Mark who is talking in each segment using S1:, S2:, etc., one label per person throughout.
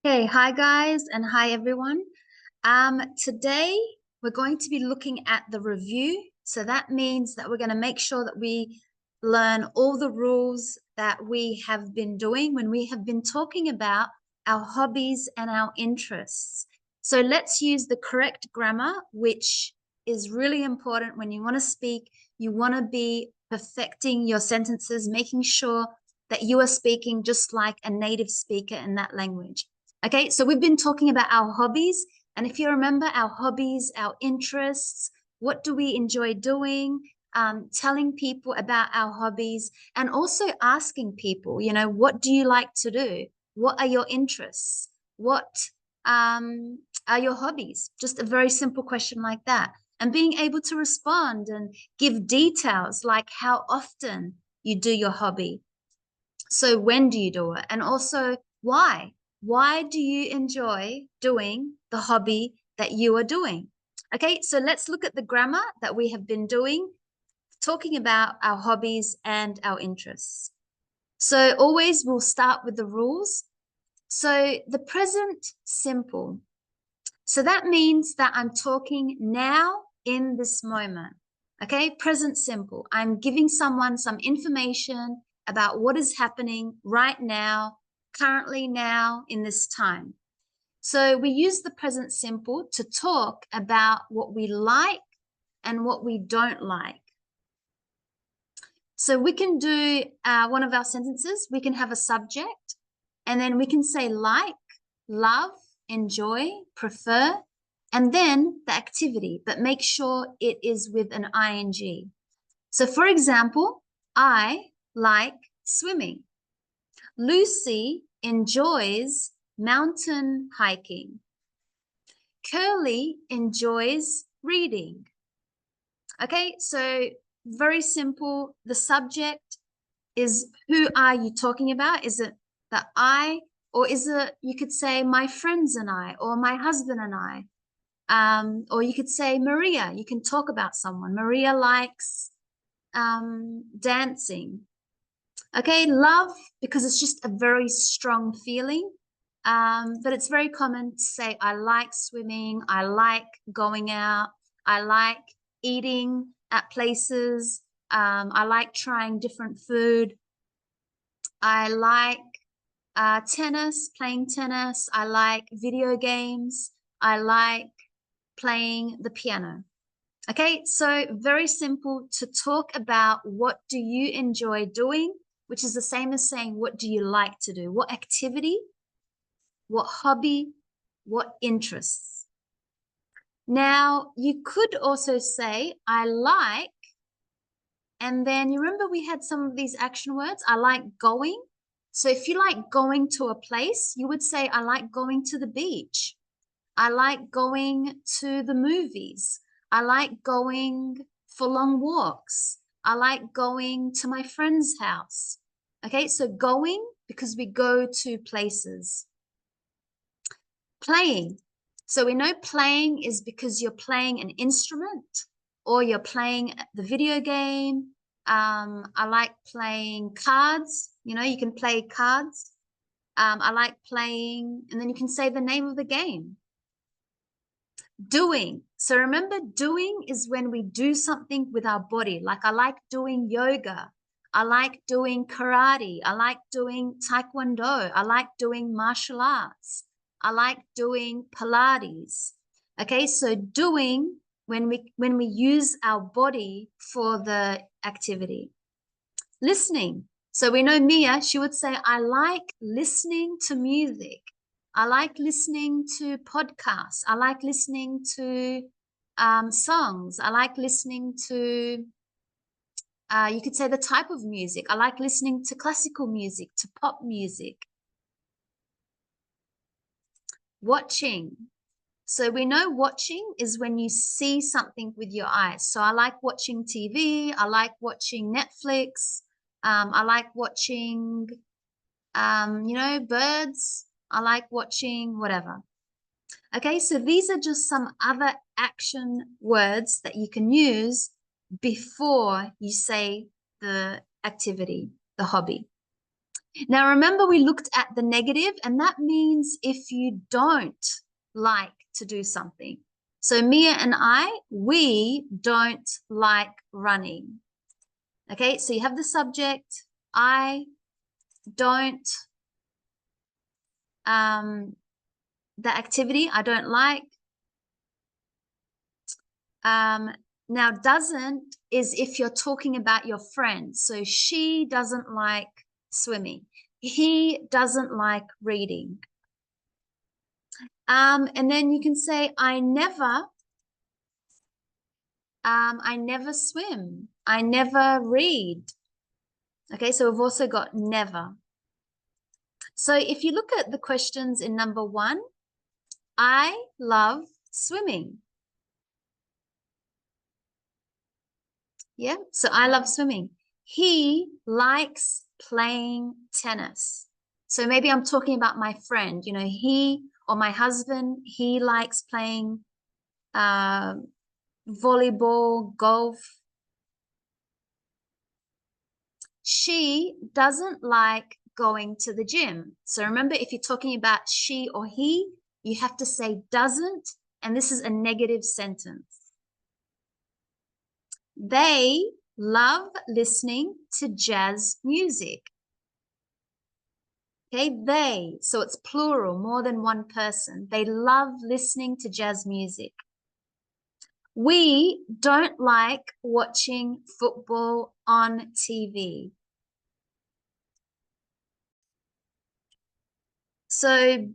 S1: Okay, hi guys, and hi everyone. Today we're going to be looking at the review. So that means that we're going to make sure that we learn all the rules that we have been doing when we have been talking about our hobbies and our interests. So let's use the correct grammar, which is really important when you want to speak. You want to be perfecting your sentences, making sure that you are speaking just like a native speaker in that language. Okay, so we've been talking about our hobbies. And if you remember our hobbies, our interests, what do we enjoy doing? Telling people about our hobbies and also asking people, what do you like to do? What are your interests? What are your hobbies? Just a very simple question like that. And being able to respond and give details like how often you do your hobby. So when do you do it? And also why? Why do you enjoy doing the hobby that you are doing? Okay, so let's look at the grammar that we have been doing, talking about our hobbies and our interests. So always we'll start with the rules. So the present simple. So that means that I'm talking now in this moment. Okay, present simple. I'm giving someone some information about what is happening right now, currently now in this time. So we use the present simple to talk about what we like and what we don't like. So we can do one of our sentences. We can have a subject and then we can say like, love, enjoy, prefer, and then the activity, but make sure it is with an ing. So for example, I like swimming. Lucy enjoys mountain hiking. Curly enjoys reading. Okay, so very simple. The subject is who are you talking about? Is it the I, or is it, you could say my friends and I, or my husband and I? Or you could say Maria. You can talk about someone. Maria likes dancing. Okay, love, because it's just a very strong feeling. But it's very common to say, I like swimming. I like going out. I like eating at places. I like trying different food. I like tennis, playing tennis. I like video games. I like playing the piano. Okay, so very simple to talk about what do you enjoy doing, which is the same as saying what do you like to do, what activity, what hobby, what interests. Now, you could also say, I like, and then you remember we had some of these action words. I like going. So if you like going to a place, you would say, I like going to the beach. I like going to the movies. I like going for long walks. I like going to my friend's house. Okay, so going, because we go to places. Playing. So we know playing is because you're playing an instrument or you're playing the video game. I like playing cards. You can play cards. I like playing, and then you can say the name of the game. Doing. So remember, doing is when we do something with our body. Like I like doing yoga. I like doing karate. I like doing taekwondo. I like doing martial arts. I like doing Pilates. Okay, so doing when we use our body for the activity. Listening. So we know Mia, she would say, I like listening to music. I like listening to podcasts. I like listening to songs. I like listening to, you could say the type of music. I like listening to classical music, to pop music. Watching. So we know watching is when you see something with your eyes. So I like watching TV. I like watching Netflix. I like watching, birds. I like watching whatever. Okay, so these are just some other action words that you can use before you say the activity, the hobby. Now, remember, we looked at the negative, and that means if you don't like to do something. So Mia and I, we don't like running. Okay, so you have the subject, I don't, the activity, I don't like. Now, doesn't is if you're talking about your friend. So she doesn't like swimming. He doesn't like reading. And then you can say, I never swim. I never read. Okay, so we've also got never. So if you look at the questions in number 1, I love swimming. Yeah, so I love swimming. He likes playing tennis. So maybe I'm talking about my friend, you know, he or my husband, he likes playing volleyball, golf. She doesn't like going to the gym. So remember, if you're talking about she or he, you have to say doesn't, and this is a negative sentence. They love listening to jazz music. Okay, they, so it's plural, more than one person. They love listening to jazz music. We don't like watching football on TV. So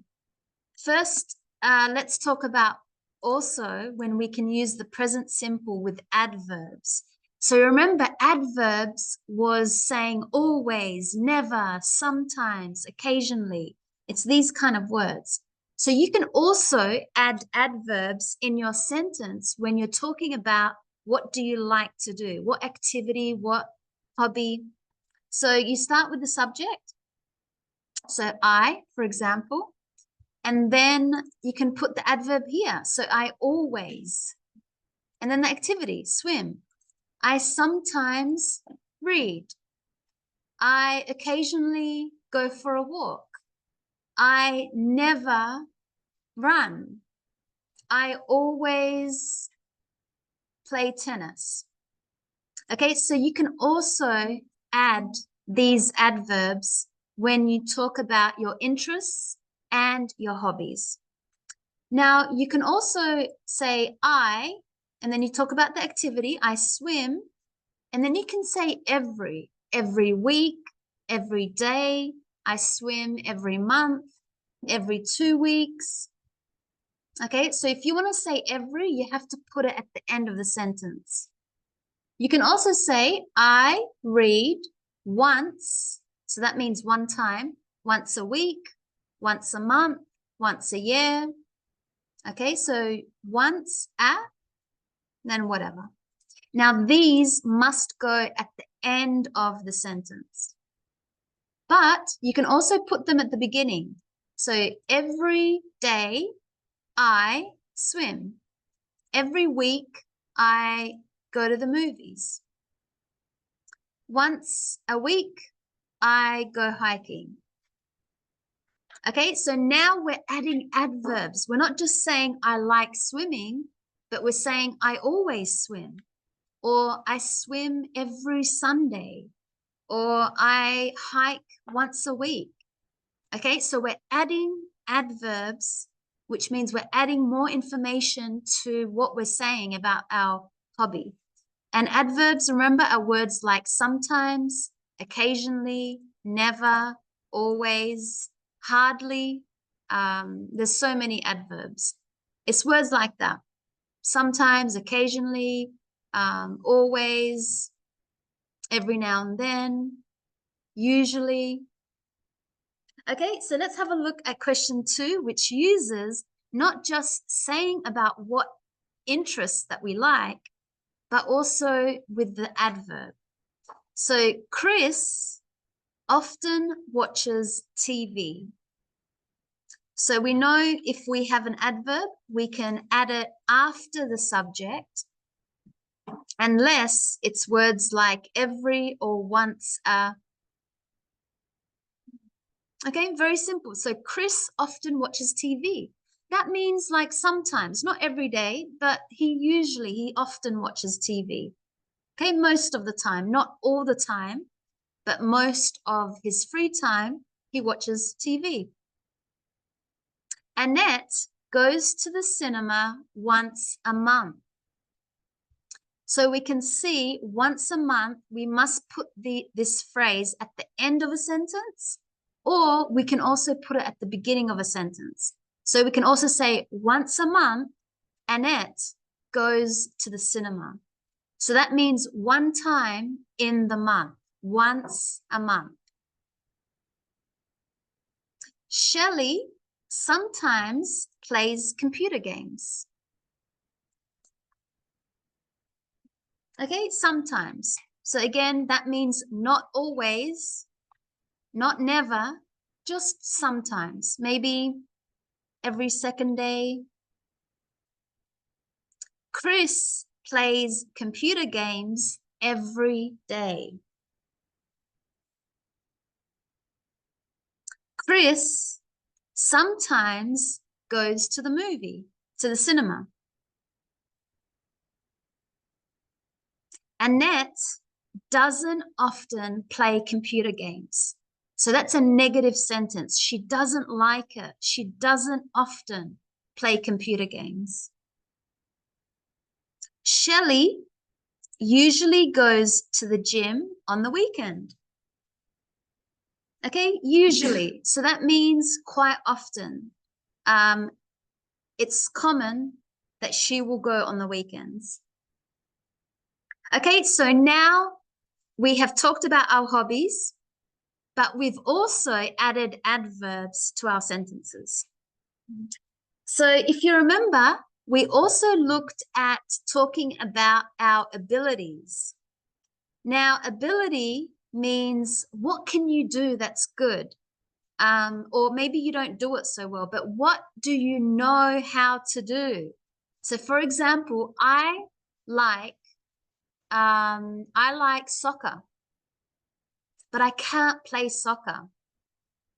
S1: first, let's talk about also when we can use the present simple with adverbs. So remember, adverbs was saying always, never, sometimes, occasionally. It's these kind of words. So you can also add adverbs in your sentence when you're talking about what do you like to do, what activity, what hobby. So you start with the subject. So I, for example, and then you can put the adverb here. So I always. And then the activity, swim. I sometimes read. I occasionally go for a walk. I never run. I always play tennis. Okay, so you can also add these adverbs when you talk about your interests and your hobbies. Now, you can also say I, and then you talk about the activity, I swim, and then you can say every week, every day, I swim every month, every 2 weeks. Okay, so if you want to say every, you have to put it at the end of the sentence. You can also say, I read once, so that means one time, once a week, once a month, once a year. Okay, so once at, then whatever. Now, these must go at the end of the sentence. But you can also put them at the beginning. So every day I swim. Every week I go to the movies. Once a week I go hiking. Okay, so now we're adding adverbs. We're not just saying I like swimming, but we're saying I always swim, or I swim every Sunday, or I hike once a week. Okay, so we're adding adverbs, which means we're adding more information to what we're saying about our hobby. And adverbs, remember, are words like sometimes, occasionally, never, always, hardly. There's so many adverbs. It's words like that. Sometimes, occasionally, always, every now and then, usually. Okay, so let's have a look at question 2, which uses not just saying about what interests that we like, but also with the adverb. So Chris often watches TV. So we know if we have an adverb, we can add it after the subject, unless it's words like every or once a. Okay, very simple. So Chris often watches TV. That means like sometimes, not every day, but he often watches TV. Okay, most of the time, not all the time, but most of his free time, he watches TV. Annette goes to the cinema once a month. So we can see once a month, we must put this phrase at the end of a sentence, or we can also put it at the beginning of a sentence. So we can also say once a month, Annette goes to the cinema. So that means one time in the month, once a month. Shelley sometimes plays computer games. Okay, sometimes. So again, that means not always, not never, just sometimes. Maybe every second day. Chris plays computer games every day. Chris sometimes goes to the cinema. Annette doesn't often play computer games. So that's a negative sentence. She doesn't like it. She doesn't often play computer games. Shelley usually goes to the gym on the weekend. Okay, usually. So that means quite often. It's common that she will go on the weekends. Okay, so now we have talked about our hobbies, but we've also added adverbs to our sentences. So if you remember, we also looked at talking about our abilities. Now, ability means what can you do that's good? Or maybe you don't do it so well, but what do you know how to do? So for example, I like soccer, but I can't play soccer.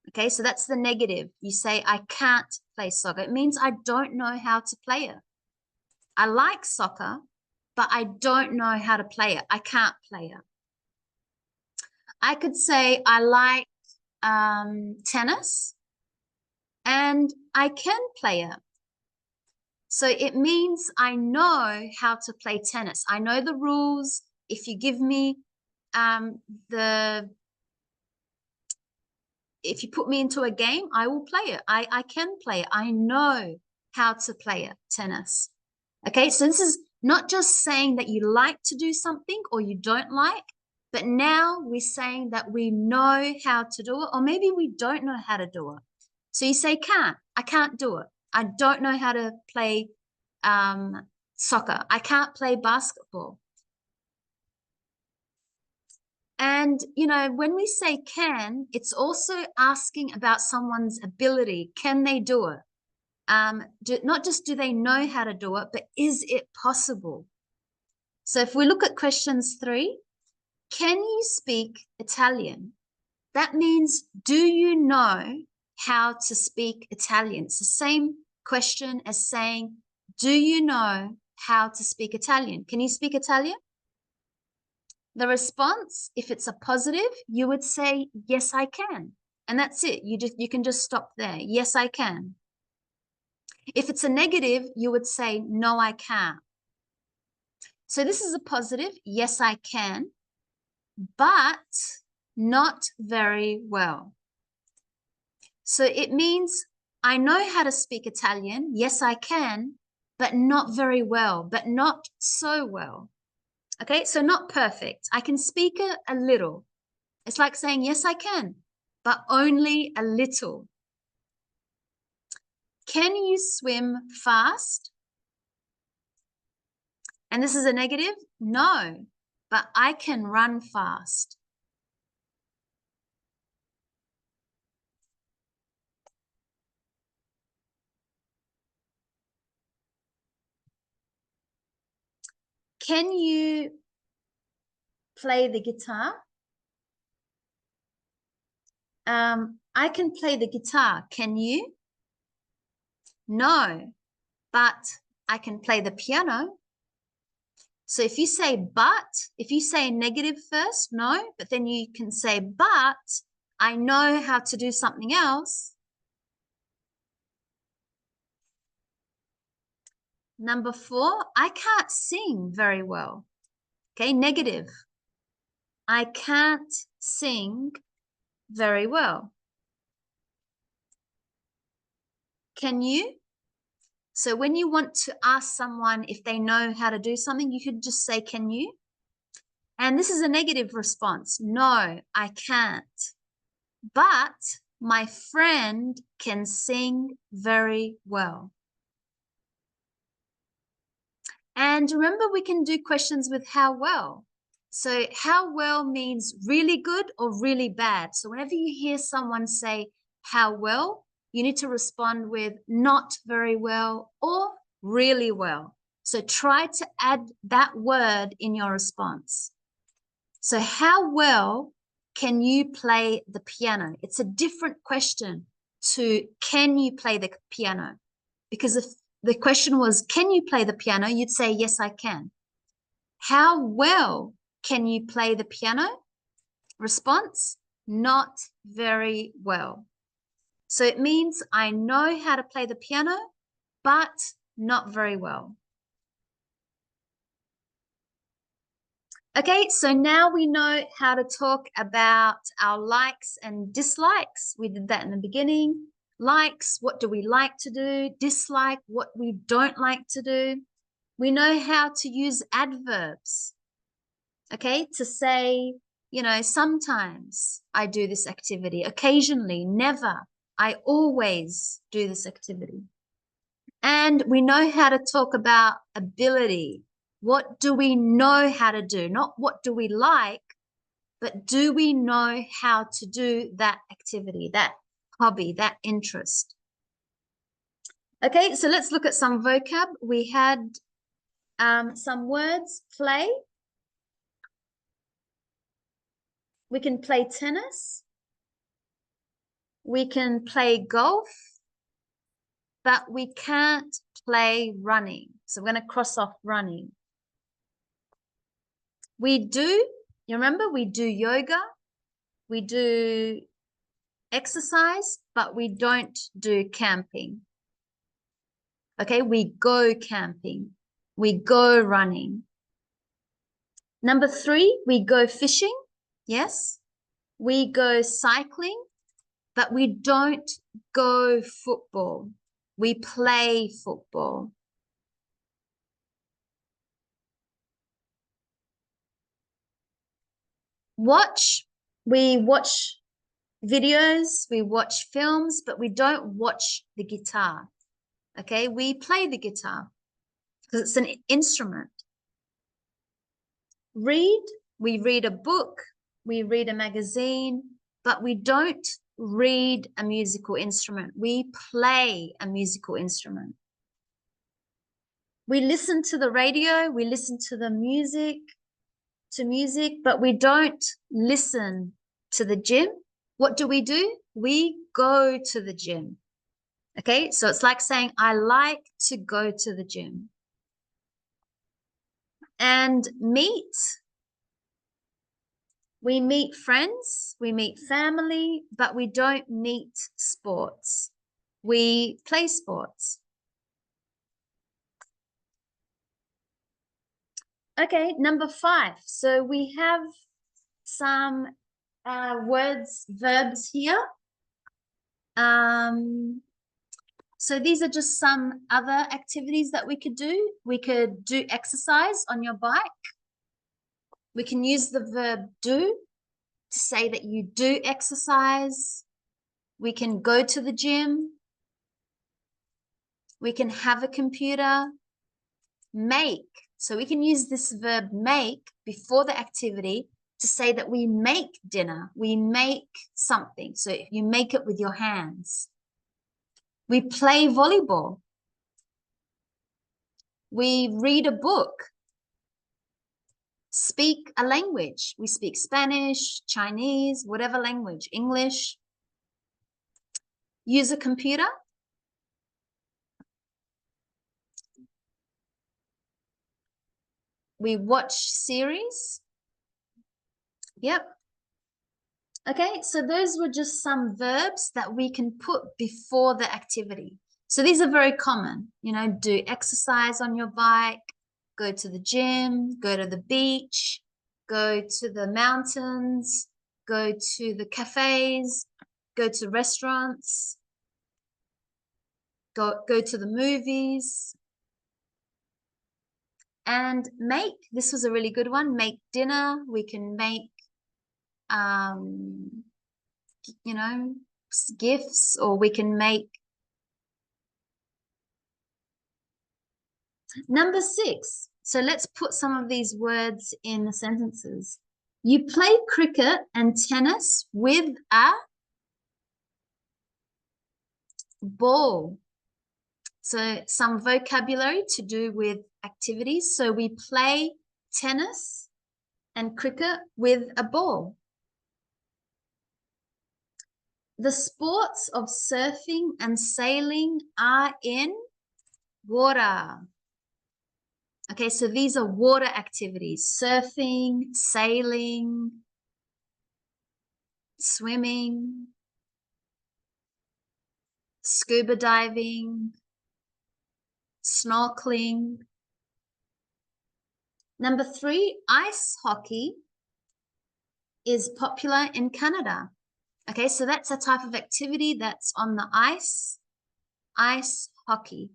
S1: Okay, so that's the negative. You say, I can't play soccer. It means I don't know how to play it. I like soccer, but I don't know how to play it. I can't play it. I could say, I like tennis, and I can play it. So it means I know how to play tennis. I know the rules. If you give me if you put me into a game, I will play it. I can play it. I know how to play it, tennis. Okay, so this is not just saying that you like to do something or you don't like, but now we're saying that we know how to do it, or maybe we don't know how to do it. So you say can't. I can't do it. I don't know how to play soccer. I can't play basketball. And, you know, when we say can, it's also asking about someone's ability. Can they do it? Not just do they know how to do it, but is it possible? So if we look at questions 3, can you speak Italian? That means, do you know how to speak Italian? It's the same question as saying, do you know how to speak Italian? Can you speak Italian? The response, if it's a positive, you would say, yes, I can. And that's it. You can just stop there. Yes, I can. If it's a negative, you would say, no, I can't. So this is a positive. Yes, I can, but not very well. So it means I know how to speak Italian. Yes, I can, but not very well, but not so well. Okay, so not perfect. I can speak a little. It's like saying, yes, I can, but only a little. Can you swim fast? And this is a negative? No, but I can run fast. Can you play the guitar? I can play the guitar. Can you? No, but I can play the piano. So if you say but, if you say negative first, no, but then you can say but I know how to do something else. Number 4, I can't sing very well. Okay, negative. I can't sing very well. Can you? So when you want to ask someone if they know how to do something, you could just say, can you? And this is a negative response. No, I can't. But my friend can sing very well. And remember, we can do questions with how well. So how well means really good or really bad. So whenever you hear someone say how well, you need to respond with not very well or really well. So try to add that word in your response. So how well can you play the piano? It's a different question to can you play the piano? Because if the question was, can you play the piano? You'd say, yes, I can. How well can you play the piano? Response, not very well. So it means I know how to play the piano, but not very well. Okay, so now we know how to talk about our likes and dislikes. We did that in the beginning. Likes, what do we like to do? Dislike, what we don't like to do. We know how to use adverbs, okay, to say, you know, sometimes I do this activity, occasionally, never, I always do this activity. And we know how to talk about ability. What do we know how to do? Not what do we like, but do we know how to do that activity, that hobby, that interest? Okay, so let's look at some vocab. We had some words, play. We can play tennis. We can play golf, but we can't play running. So we're going to cross off running. We do, you remember, we do yoga, we do exercise, but we don't do camping. Okay, we go camping, we go running. Number 3, we go fishing. Yes, we go cycling, but we don't go football. We play football. Watch, we watch videos, we watch films, but we don't watch the guitar. Okay, we play the guitar because it's an instrument. Read, we read a book, we read a magazine, but we don't read a musical instrument. We play a musical instrument. We listen to the radio, we listen to the music, but we don't listen to the gym. What do? We go to the gym. Okay, so it's like saying, I like to go to the gym. And meet, we meet friends, we meet family, but we don't meet sports. We play sports. Okay, number 5. So we have some words, verbs here. So these are just some other activities that we could do. We could do exercise on your bike. We can use the verb do to say that you do exercise. We can go to the gym. We can have a computer. Make. So we can use this verb make before the activity to say that we make dinner. We make something. So you make it with your hands. We play volleyball. We read a book. Speak a language. We speak Spanish, Chinese, whatever language, English. use a computer. We watch series. Yep. Okay, so those were just some verbs that we can put before the activity. So these are very common, do exercise on your bike, go to the gym, go to the beach, go to the mountains, go to the cafes, go to restaurants, go to the movies. And make, this was a really good one, make dinner. We can make, gifts, or we can make. Number 6. So let's put some of these words in the sentences. You play cricket and tennis with a ball. So some vocabulary to do with activities. So we play tennis and cricket with a ball. The sports of surfing and sailing are in water. Okay, so these are water activities: surfing, sailing, swimming, scuba diving, snorkeling. Number 3, ice hockey is popular in Canada. Okay, so that's a type of activity that's on the ice hockey.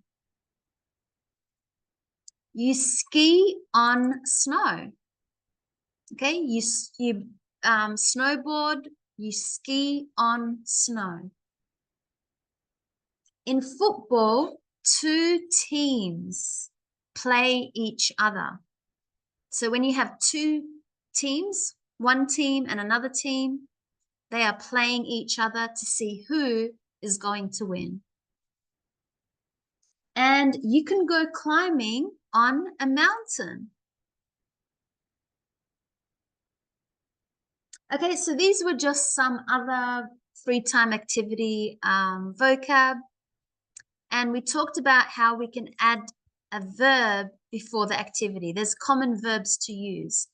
S1: You ski on snow. Okay, you snowboard, you ski on snow. In football, 2 teams play each other. So when you have 2 teams, one team and another team, they are playing each other to see who is going to win. And you can go climbing on a mountain. Okay, so these were just some other free time activity vocab. And we talked about how we can add a verb before the activity. There's common verbs to use.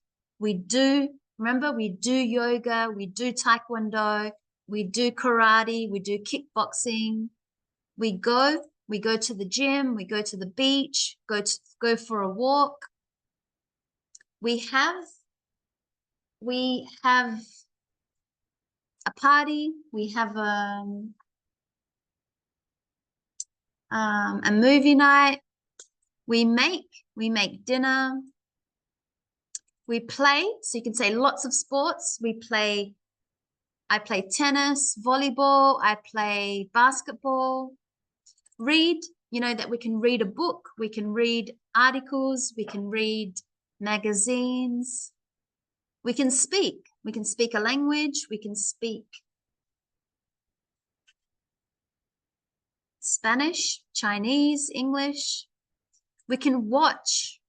S1: Remember, we do yoga, we do taekwondo, we do karate, we do kickboxing. We go to the gym, we go to the beach, go for a walk. We have a party, we have a movie night, we make dinner, we play. So you can say lots of sports. I play tennis, volleyball, I play basketball. Read, that we can read a book, we can read articles, we can read magazines. We can speak a language, we can speak Spanish, Chinese, English. We can watch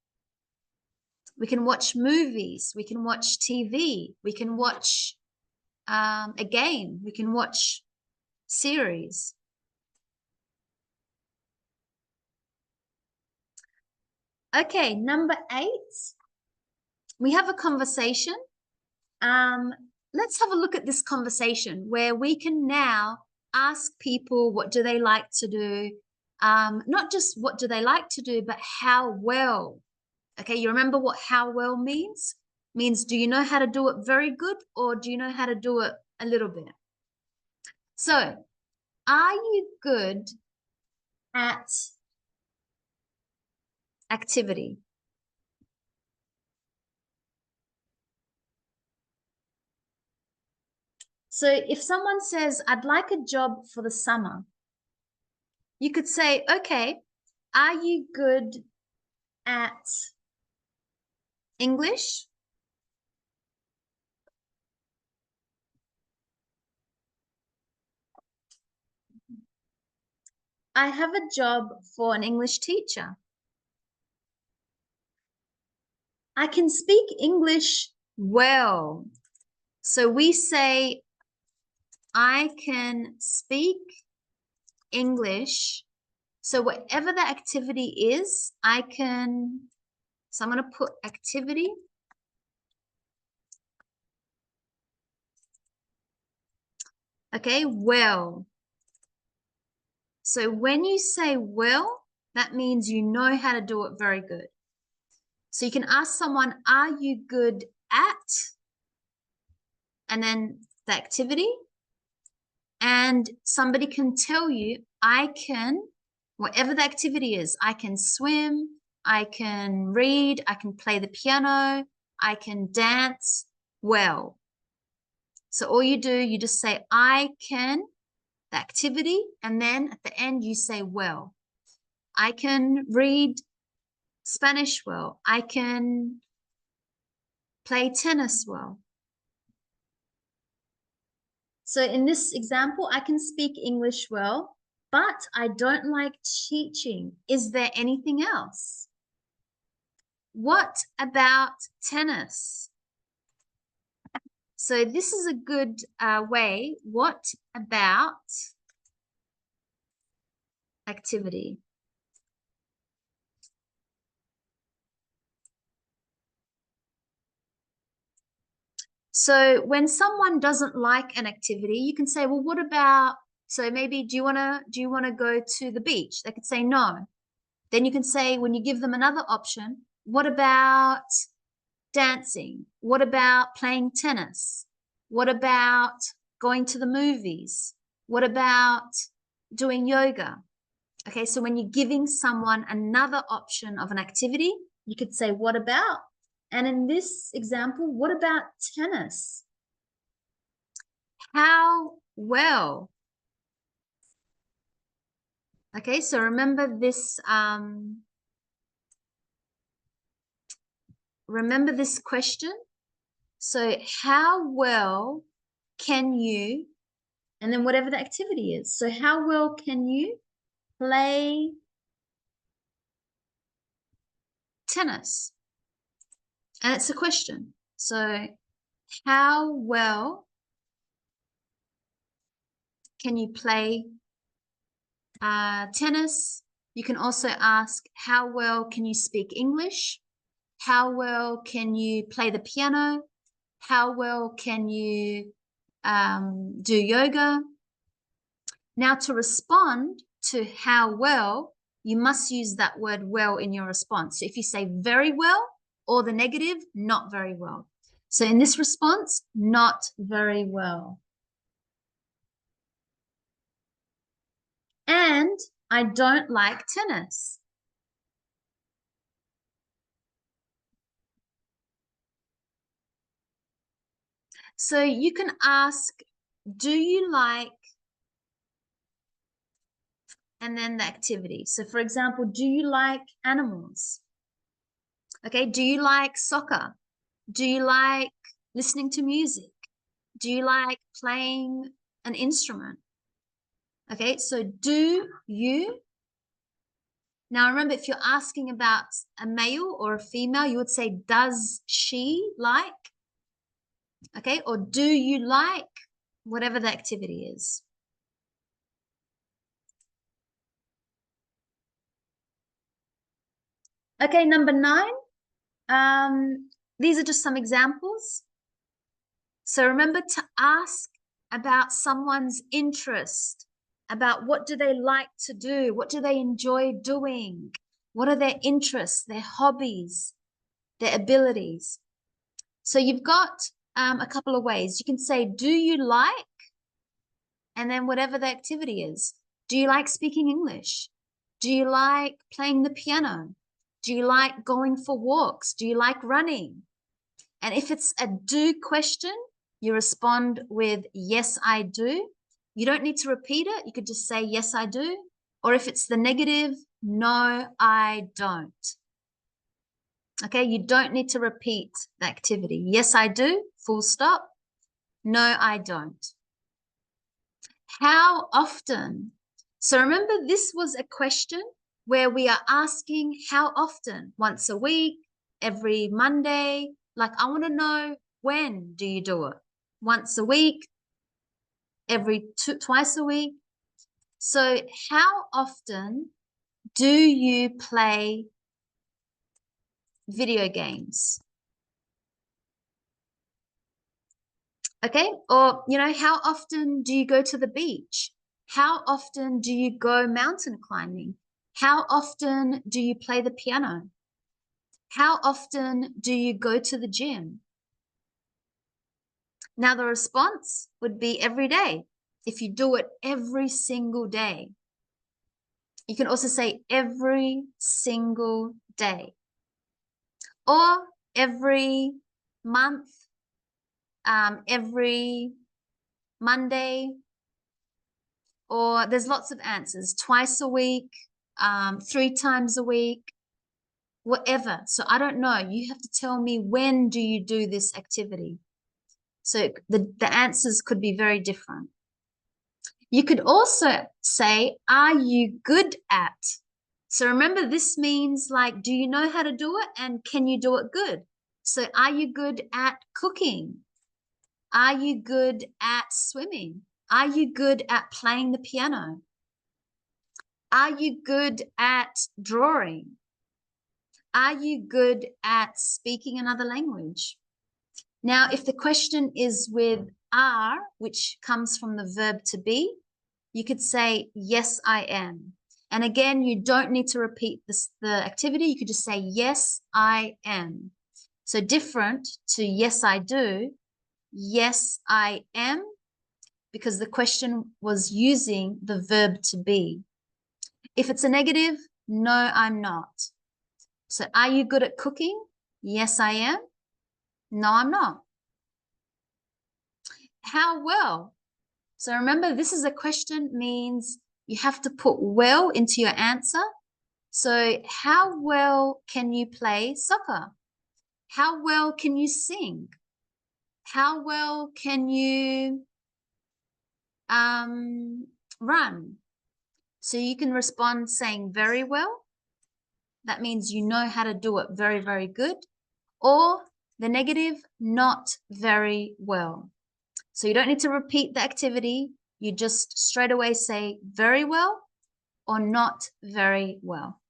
S1: movies, we can watch TV, we can watch a game, we can watch series. Okay, number 8, we have a conversation. Let's have a look at this conversation where we can now ask people what do they like to do. Not just what do they like to do, but how well. Okay, you remember what how well means? Means do you know how to do it very good, or do you know how to do it a little bit? So, are you good at activity? So if someone says, I'd like a job for the summer, you could say, okay, are you good at English? I have a job for an English teacher. I can speak English well. So we say, I can speak English. So whatever the activity is, so I'm going to put activity. Okay, well. So when you say well, that means you know how to do it very good. So you can ask someone, are you good at? And then the activity. And somebody can tell you, I can, whatever the activity is, I can swim, I can read, I can play the piano, I can dance well. So all you do, you just say, I can, the activity, and then at the end you say well. I can read Spanish well. I can play tennis well. So in this example, I can speak English well, but I don't like teaching. Is there anything else? What about tennis? So this is a good way. What about activity? So when someone doesn't like an activity, you can say, well, what about, so maybe do you want to go to the beach? They could say no. Then you can say, when you give them another option, what about dancing? What about playing tennis? What about going to the movies? What about doing yoga? Okay, so when you're giving someone another option of an activity, you could say, what about? And in this example, what about tennis? How well? Okay, so remember this question. So how well can you, and then whatever the activity is. So how well can you play tennis? And it's a question. So how well can you play tennis? You can also ask, how well can you speak English? How well can you play the piano? How well can you do yoga? Now, to respond to how well, you must use that word well in your response. So if you say very well, or the negative, not very well. So in this response, not very well. And I don't like tennis. So you can ask, do you like, and then the activity. So for example, do you like animals? Okay, do you like soccer? Do you like listening to music? Do you like playing an instrument? Okay, so do you. Now remember, if you're asking about a male or a female, you would say, does she like? Okay, or do you like, whatever the activity is. Okay, number 9. These are just some examples. So remember to ask about someone's interest, about what do they like to do? What do they enjoy doing? What are their interests, their hobbies, their abilities? So you've got a couple of ways. You can say, do you like? And then whatever the activity is. Do you like speaking English? Do you like playing the piano? Do you like going for walks? Do you like running? And if it's a do question, you respond with, yes, I do. You don't need to repeat it. You could just say, yes, I do. Or if it's the negative, no, I don't. Okay, you don't need to repeat the activity. Yes, I do, full stop. No, I don't. How often? So remember, this was a question where we are asking how often? Once a week, every Monday. Like, I want to know, when do you do it? Once a week, twice a week. So how often do you play video games? Okay, or, how often do you go to the beach? How often do you go mountain climbing? How often do you play the piano? How often do you go to the gym? Now, the response would be every day. If you do it every single day. You can also say every single day. Or every month, every Monday, or there's lots of answers, twice a week, 3 times a week, whatever. So I don't know. You have to tell me, when do you do this activity? So the answers could be very different. You could also say, are you good at? So remember, this means like, do you know how to do it and can you do it good? So are you good at cooking? Are you good at swimming? Are you good at playing the piano? Are you good at drawing? Are you good at speaking another language? Now, if the question is with are, which comes from the verb to be, you could say, yes, I am. And again, you don't need to repeat the activity. You could just say, yes, I am. So different to yes, I do. Yes, I am, because the question was using the verb to be. If it's a negative, no, I'm not. So are you good at cooking? Yes, I am. No, I'm not. How well? So remember, this is a question, means you have to put well into your answer. So how well can you play soccer? How well can you sing? How well can you run? So you can respond saying very well. That means you know how to do it very, very good. Or the negative, not very well. So you don't need to repeat the activity. You just straight away say very well or not very well.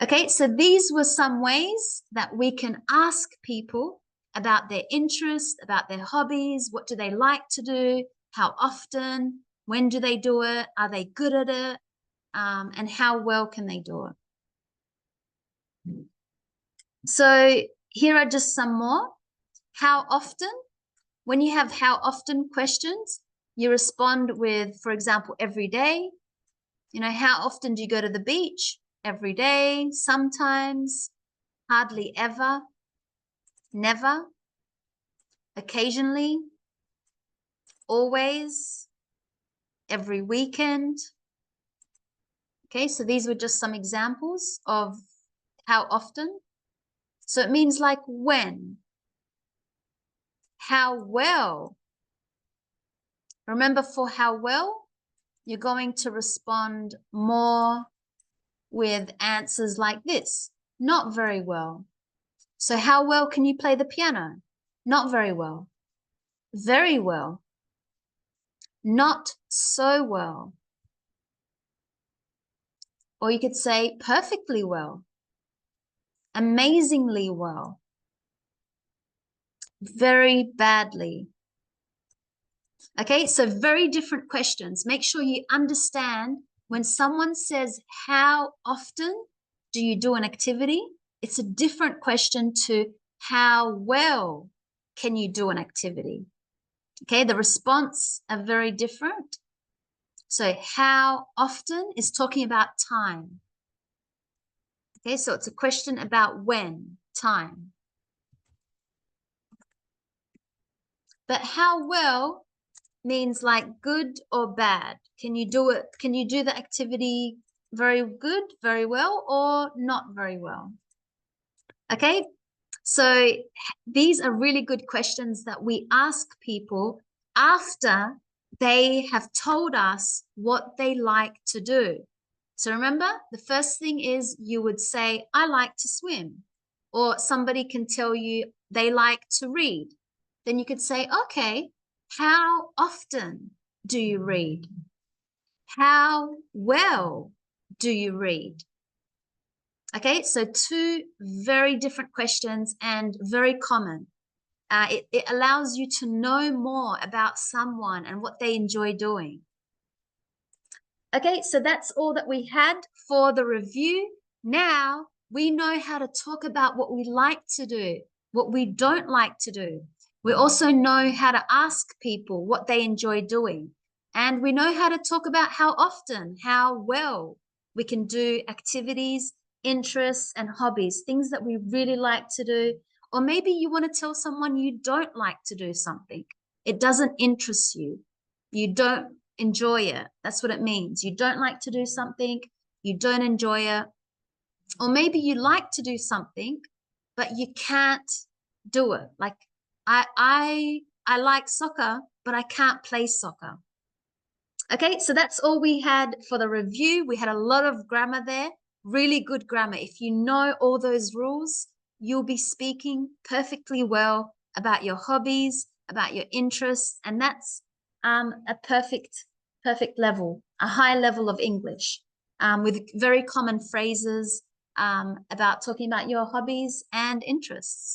S1: Okay, so these were some ways that we can ask people about their interests, about their hobbies, what do they like to do, how often, when do they do it, are they good at it, and how well can they do it. So here are just some more. How often? When you have how often questions, you respond with, for example, every day. How often do you go to the beach? Every day, sometimes, hardly ever, never, occasionally, always, every weekend. Okay, so these were just some examples of how often. So it means like when, how well. Remember, for how well, you're going to respond more with answers like this. Not very well. So how well can you play the piano? Not very well. Very well. Not so well. Or you could say perfectly well. Amazingly well. Very badly. Okay, so very different questions. Make sure you understand when someone says, how often do you do an activity? It's a different question to how well can you do an activity? Okay, the response are very different. So how often is talking about time. Okay, so it's a question about when, time. But how well means like good or bad. Can you do it? Can you do the activity very good, very well, or not very well? Okay, so these are really good questions that we ask people after they have told us what they like to do. So remember, the first thing is you would say, I like to swim. Or somebody can tell you they like to read. Then you could say, okay, how often do you read? how well do you read? Okay, so two very different questions and very common. It allows you to know more about someone and what they enjoy doing. Okay, so that's all that we had for the review. Now we know how to talk about what we like to do, what we don't like to do. We also know how to ask people what they enjoy doing. And we know how to talk about how often, how well we can do activities, interests, and hobbies, things that we really like to do. Or maybe you want to tell someone you don't like to do something. It doesn't interest you. You don't enjoy it. That's what it means. You don't like to do something, you don't enjoy it. Or maybe you like to do something, but you can't do it. Like I like soccer, but I can't play soccer. Okay, so that's all we had for the review. We had a lot of grammar there, really good grammar. If you know all those rules, you'll be speaking perfectly well about your hobbies, about your interests, and that's a perfect level, a high level of English with very common phrases about talking about your hobbies and interests.